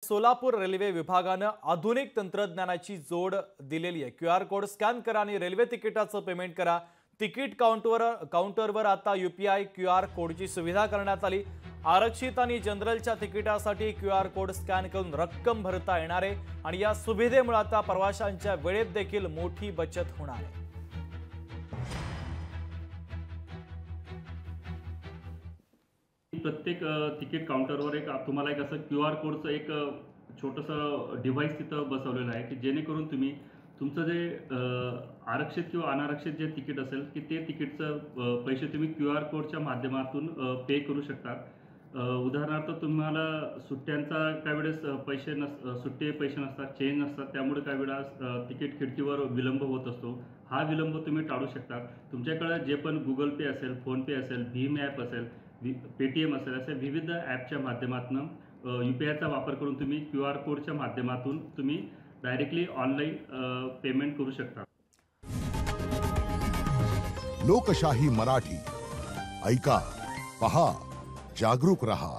Solapur railway विभागानं आधुनिक तंत्रज्ञानाची जोड दिलेली आहे। QR कोड स्कॅन करा आणि रेल्वे तिकिटाचं पेमेंट करा। तिकीट काउंटरवर आता UPI QR कोडची सुविधा करण्यात आली। आरक्षित आणि जनरलच्या तिकिटासाठी QR कोड स्कॅन करून रक्कम भरता येणार आहे आणि या सुविधेमुळे आता प्रवाशांच्या वेळेत देखील मोठी बचत होणार आहे। प्रत्येक तिकीट काउंटरवर एक तुम्हाला एक असं QR कोडचं एक छोटंसं डिव्हाइस तिथं बसवलेलं आहे की जेणेकरून तुम्ही तुमचं जे आरक्षित किंवा अनारक्षित जे तिकीट असेल की ते तिकीटचं पैसे तुम्ही QR कोडच्या माध्यमातून पे करू शकता। उदाहरणार्थ तुम्हाला सुट्ट्यांचा काही वेळेस सुट्टे पैसे नसतात, चेंज नसतात, त्यामुळे काही वेळा तिकीट खिडकीवर विलंब होत असतो। हा विलंब तुम्ही टाळू शकता। तुमच्याकडे जे पण Google पे असेल, फोन पे असेल, भीम ॲप असेल, पेटीएम असेल, अशा विविध ॲपच्या माध्यमातून UPIचा वापर करून तुम्ही QR कोडच्या माध्यमातून तुम्ही डायरेक्टली ऑनलाईन पेमेंट करू शकता। लोकशाही मराठी ऐका, पहा, जागरूक रहा।